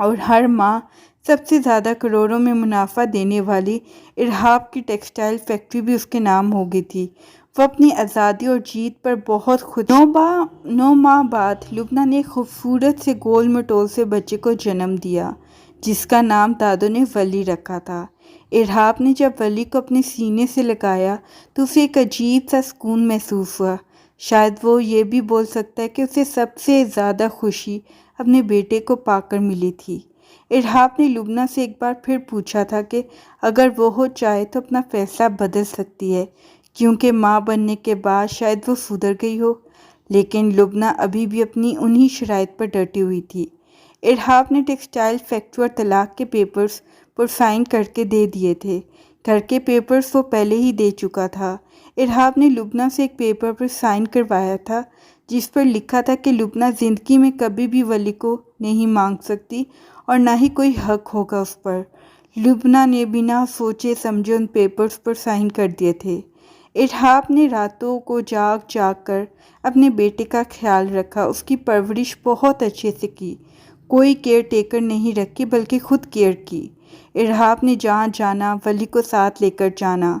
اور ہر ماہ سب سے زیادہ کروڑوں میں منافع دینے والی ارہاب کی ٹیکسٹائل فیکٹری بھی اس کے نام ہو گئی تھی۔ وہ اپنی آزادی اور جیت پر بہت خوش 9 ماہ بعد لبنہ نے ایک خوبصورت سے گول مٹول سے بچے کو جنم دیا جس کا نام دادو نے ولی رکھا تھا۔ ارہاب نے جب ولی کو اپنے سینے سے لگایا تو اسے ایک عجیب سا سکون محسوس ہوا۔ شاید وہ یہ بھی بول سکتا ہے کہ اسے سب سے زیادہ خوشی اپنے بیٹے کو پا کر ملی تھی۔ ارہاب نے لبنہ سے ایک بار پھر پوچھا تھا کہ اگر وہ چاہے تو اپنا فیصلہ بدل سکتی ہے کیونکہ ماں بننے کے بعد شاید وہ سدھر گئی ہو، لیکن لبنہ ابھی بھی اپنی انہی شرائط پر ڈٹی ہوئی تھی۔ ارہاب نے ٹیکسٹائل فیکٹری اور طلاق کے پیپرز پر سائن کر کے دے دیے تھے۔ گھر کے پیپرز وہ پہلے ہی دے چکا تھا۔ ارہاب نے لبنہ سے ایک پیپر پر سائن کروایا تھا جس پر لکھا تھا کہ لبنہ زندگی میں کبھی بھی ولی کو نہیں مانگ سکتی اور نہ ہی کوئی حق ہوگا اس پر۔ لبنہ نے بنا سوچے سمجھے ان پیپرز پر سائن کر دیے تھے۔ ارہاب نے راتوں کو جاگ جاگ کر اپنے بیٹے کا خیال رکھا، اس کی پرورش بہت اچھے سے کی، کوئی کیئر ٹیکر نہیں رکھی بلکہ خود کیئر کی۔ ارہاب نے جہاں جانا ولی کو ساتھ لے کر جانا،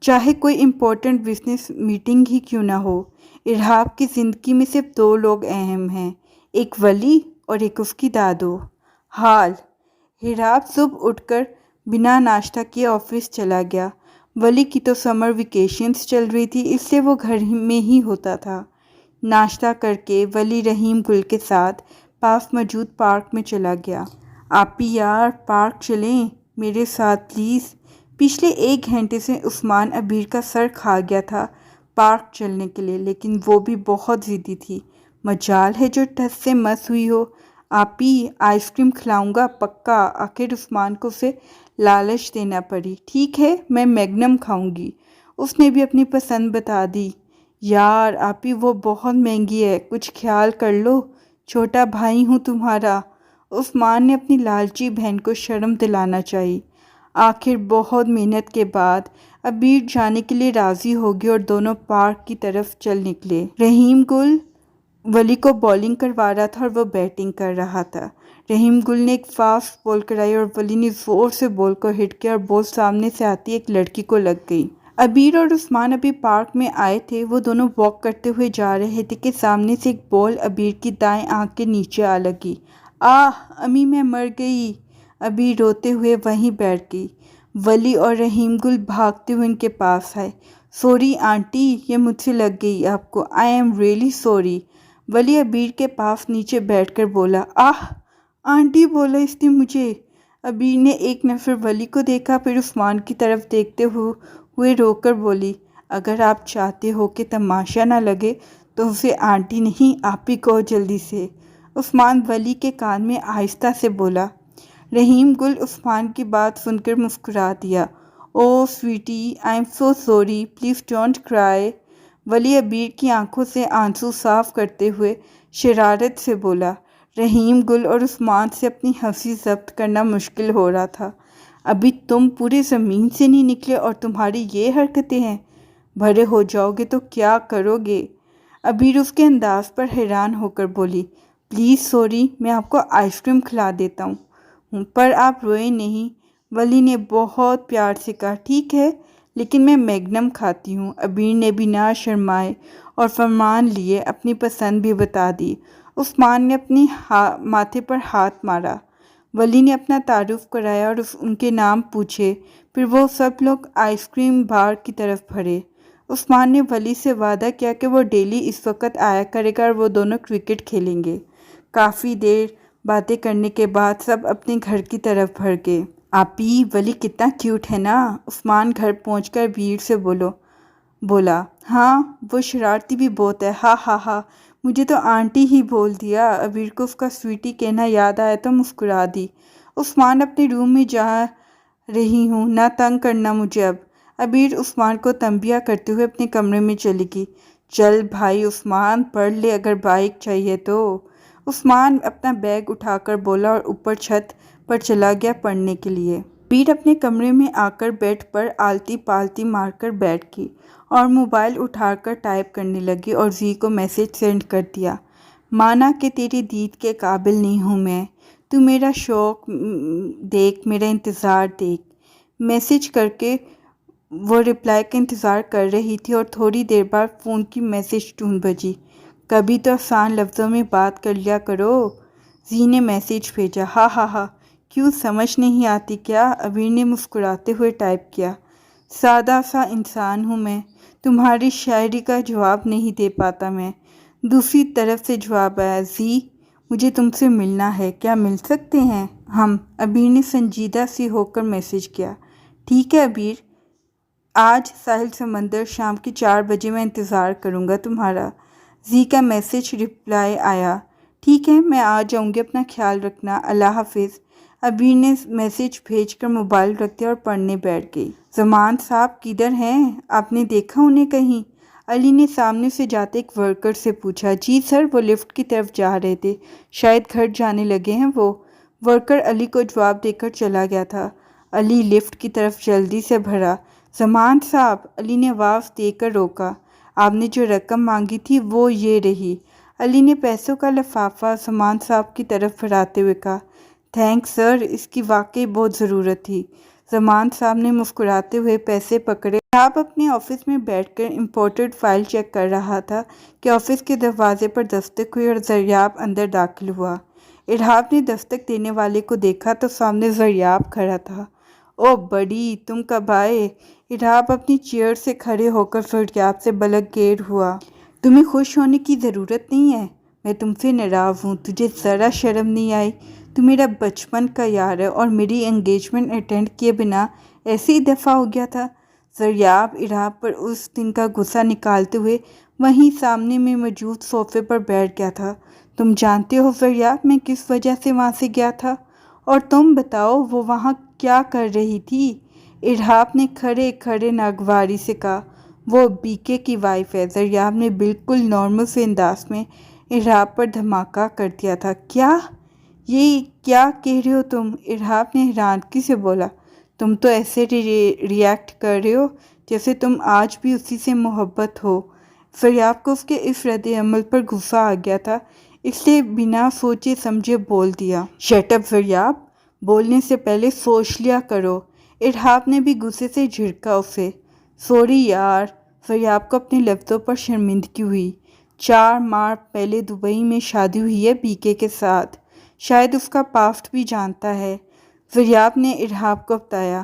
چاہے کوئی امپورٹنٹ بزنس میٹنگ ہی کیوں نہ ہو۔ ارہاب کی زندگی میں صرف 2 لوگ اہم ہیں، ایک ولی اور ایک اس کی دادو۔ حال ارہاب صبح اٹھ کر بنا ناشتہ کیے آفس چلا گیا۔ ولی کی تو سمر ویکیشنز چل رہی تھی اس لیے وہ گھر میں ہی ہوتا تھا۔ ناشتہ کر کے ولی رحیم گل کے ساتھ پاس موجود پارک میں چلا گیا۔ آپی یار پارک چلیں میرے ساتھ پلیز۔ پچھلے 1 گھنٹے سے عثمان عبیر کا سر کھا گیا تھا پارک چلنے کے لیے، لیکن وہ بھی بہت ضدی تھی۔ مجال ہے جو ٹس سے مس ہوئی ہو۔ آپی آئس کریم کھلاؤں گا پکا۔ آخر عثمان کو اسے لالچ دینا پڑی۔ ٹھیک ہے میں میگنم کھاؤں گی۔ اس نے بھی اپنی پسند بتا دی۔ یار آپی وہ بہت مہنگی ہے، کچھ خیال کر لو، چھوٹا بھائی ہوں تمہارا۔ عثمان نے اپنی لالچی بہن کو شرم دلانا چاہی۔ آخر بہت محنت کے بعد عبیر جانے کے لیے راضی ہو گئی اور دونوں پارک کی طرف چل نکلے۔ رحیم گل ولی کو بالنگ کروا رہا تھا اور وہ بیٹنگ کر رہا تھا۔ رحیم گل نے ایک فاسٹ بال کرائی اور ولی نے زور سے بال کو ہٹ کیا اور بال سامنے سے آتی ایک لڑکی کو لگ گئی۔ عبیر اور عثمان ابھی پارک میں آئے تھے، وہ دونوں واک کرتے ہوئے جا رہے تھے کہ سامنے سے ایک بال عبیر کی دائیں آنکھ کے نیچے آ لگی۔ آہ امی میں مر گئی۔ عبیر روتے ہوئے وہیں بیٹھ گئی۔ ولی اور رحیم گل بھاگتے ہوئے ان کے پاس آئے۔ سوری آنٹی یہ مجھ سے لگ گئی آپ کو، آئی ایم ریئلی سوری۔ ولی عبیر کے پاس نیچے بیٹھ کر بولا۔ آہ آنٹی بولا اس نے مجھے۔ عبیر نے ایک نفر ولی کو دیکھا پھر عثمان کی طرف دیکھتے ہوئے رو کر بولی، اگر آپ چاہتے ہو کہ تماشا نہ لگے تو اسے آنٹی نہیں آپی کہو جلدی سے۔ عثمان ولی کے کان میں آہستہ سے بولا۔ رحیم گل عثمان کی بات سن کر مسکرا دیا۔ Oh sweety I am so sorry please don't cry. Wali عبیر کی آنکھوں سے آنسو صاف کرتے ہوئے شرارت سے بولا۔ رحیم گل اور عثمان سے اپنی ہنسی ضبط کرنا مشکل ہو رہا تھا۔ ابھی تم پورے زمین سے نہیں نکلے اور تمہاری یہ حرکتیں ہیں، بڑے ہو جاؤ گے تو کیا کرو گے؟ عبیر اس کے انداز پر حیران ہو کر بولی، پلیز سوری میں آپ کو آئس کریم کھلا دیتا ہوں، پر آپ روئے نہیں۔ ولی نے بہت پیار سے کہا، ٹھیک ہے لیکن میں میگنم کھاتی ہوں۔ عبیر نے بنا شرمائے اور فرمان لیے اپنی پسند بھی بتا دی۔ عثمان نے اپنی ماتھے پر ہاتھ مارا۔ ولی نے اپنا تعارف کرایا اور ان کے نام پوچھے، پھر وہ سب لوگ آئس کریم بار کی طرف بڑھے۔ عثمان نے ولی سے وعدہ کیا کہ وہ ڈیلی اس وقت آیا کرے گا اور وہ دونوں کرکٹ کھیلیں گے۔ کافی دیر باتیں کرنے کے بعد سب اپنے گھر کی طرف بڑھ گئے۔ آپی ولی کتنا کیوٹ ہے نا؟ عثمان گھر پہنچ کر بھیڑ سے بولا۔ ہاں وہ شرارتی بھی بہت ہے، ہاں ہاں ہاں مجھے تو آنٹی ہی بول دیا۔ عبیر کو اس کا سویٹی کہنا یاد آیا تو مسکرا دی۔ عثمان اپنے روم میں جا رہی ہوں، نہ تنگ کرنا مجھے اب۔ عبیر عثمان کو تنبیہ کرتے ہوئے اپنے کمرے میں چلی گئی۔ چل بھائی عثمان پڑھ لے اگر بائک چاہیے تو۔ عثمان اپنا بیگ اٹھا کر بولا اور اوپر چھت پر چلا گیا پڑھنے کے لیے۔ عبیر اپنے کمرے میں آ کر بیڈ پر آلتی پالتی مار کر بیٹھ گئی اور موبائل اٹھا کر ٹائپ کرنے لگی اور زی کو میسج سینڈ کر دیا، مانا کہ تیری دید کے قابل نہیں ہوں میں، تو میرا شوق دیکھ، میرا انتظار دیکھ۔ میسج کر کے وہ رپلائی کا انتظار کر رہی تھی اور تھوڑی دیر بعد فون کی میسج ٹون بجی۔ کبھی تو آسان لفظوں میں بات کر لیا کرو۔ زی نے میسج بھیجا۔ ہاں ہاں ہاں، کیوں سمجھ نہیں آتی کیا؟ عبیر نے مسکراتے ہوئے ٹائپ کیا۔ سادہ سا انسان ہوں میں، تمہاری شاعری کا جواب نہیں دے پاتا میں۔ دوسری طرف سے جواب آیا، زی مجھے تم سے ملنا ہے، کیا مل سکتے ہیں ہم؟ عبیر نے سنجیدہ سی ہو کر میسج کیا۔ ٹھیک ہے عبیر، آج ساحل سمندر، شام کے 4 بجے میں انتظار کروں گا تمہارا۔ زی کا میسج رپلائی آیا، ٹھیک ہے میں آ جاؤں گی، اپنا خیال رکھنا، اللہ حافظ۔ عبیر نے میسج بھیج کر موبائل رکھ دیا اور پڑھنے بیٹھ گئی۔ زمان صاحب کدھر ہیں؟ آپ نے دیکھا انہیں کہیں؟ علی نے سامنے سے جاتے ایک ورکر سے پوچھا۔ جی سر، وہ لفٹ کی طرف جا رہے تھے، شاید گھر جانے لگے ہیں وہ۔ ورکر علی کو جواب دے کر چلا گیا تھا۔ علی لفٹ کی طرف جلدی سے بڑھا۔ زمان صاحب، علی نے آواز دے کر روکا، آپ نے جو رقم مانگی تھی وہ یہ رہی۔ علی نے پیسوں کا لفافہ زمان صاحب کی طرف بڑھاتے ہوئے کہا، تھینکس سر، اس کی واقعی بہت ضرورت تھی۔ زمان صاحب نے مسکراتے ہوئے پیسے پکڑے۔ آپ اپنے آفس میں بیٹھ کر امپورٹڈ فائل چیک کر رہا تھا کہ آفس کے دروازے پر دستک ہوئی اور زریاب اندر داخل ہوا۔ ارحاب نے دستک دینے والے کو دیکھا تو سامنے زریاب کھڑا تھا۔ او بڑی، تم کب آئے؟ ارحاب اپنی چیئر سے کھڑے ہو کر زریاب سے بلک گیر ہوا۔ تمہیں خوش ہونے کی ضرورت نہیں ہے، میں تم سے ناراض ہوں، تجھے ذرا شرم نہیں آئی؟ تو میرا بچپن کا یار ہے اور میری انگیجمنٹ اٹینڈ کیے بنا ایسے ہی دفع ہو گیا تھا۔ زریاب ارحاب پر اس دن کا غصہ نکالتے ہوئے وہیں سامنے میں موجود صوفے پر بیٹھ گیا تھا۔ تم جانتے ہو زریاب میں کس وجہ سے وہاں سے گیا تھا؟ اور تم بتاؤ وہ وہاں کیا کر رہی تھی؟ ارحاب نے کھڑے کھڑے ناگواری سے کہا، وہ بی کے کی وائف ہے۔ زریاب نے بالکل نارمل سے انداز میں ارحاب پر دھماکہ کر دیا تھا۔ کیا؟ یہ کیا کہہ رہے ہو تم؟ ارحاب نے حیرانگی سے بولا، تم تو ایسے ری ایکٹ کر رہے ہو جیسے تم آج بھی اسی سے محبت ہو۔ زریاب کو اس کے اس رد عمل پر غصہ آ گیا تھا، اس لیے بنا سوچے سمجھے بول دیا۔ شٹ اپ زریاب، بولنے سے پہلے سوچ لیا کرو۔ ارحاب نے بھی غصے سے جھڑکا اسے۔ سوری یار۔ زریاب کو اپنے لفظوں پر شرمندگی ہوئی۔ 4 ماہ پہلے دبئی میں شادی ہوئی ہے بی کے ساتھ، شاید اس کا پاسٹ بھی جانتا ہے۔ زریاب نے ارحاب کو بتایا،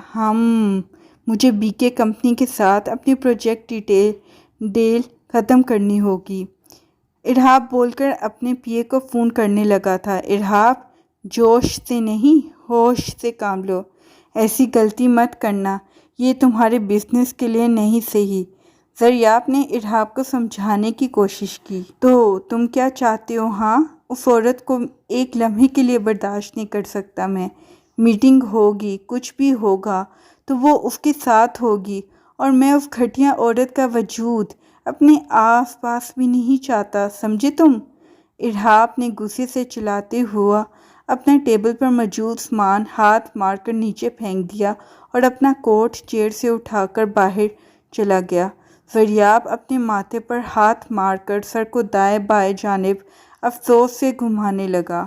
مجھے بی کے کمپنی کے ساتھ اپنی پروجیکٹ ڈیل ختم کرنی ہوگی۔ ارحاب بول کر اپنے پی اے کو فون کرنے لگا تھا۔ ارحاب، جوش سے نہیں، ہوش سے کام لو، ایسی غلطی مت کرنا، یہ تمہارے بزنس کے لیے نہیں صحیح۔ زریاب نے ارحاب کو سمجھانے کی کوشش کی۔ تو تم کیا چاہتے ہو؟ ہاں، اس عورت کو ایک لمحے کے لیے برداشت نہیں کر سکتا میں۔ میٹنگ ہوگی، کچھ بھی ہوگا تو وہ اس کے ساتھ ہوگی، اور میں اس گھٹیا عورت کا وجود اپنے آس پاس بھی نہیں چاہتا، سمجھے تم؟ ارحاب نے غصے سے چلاتے ہوا اپنا ٹیبل پر موجود سامان ہاتھ مار کر نیچے پھینک دیا اور اپنا کوٹ چیئر سے اٹھا کر باہر چلا گیا۔ زریاب اپنے ماتھے پر ہاتھ مار کر سر کو دائیں بائیں جانب افسوس سے گھمانے لگا۔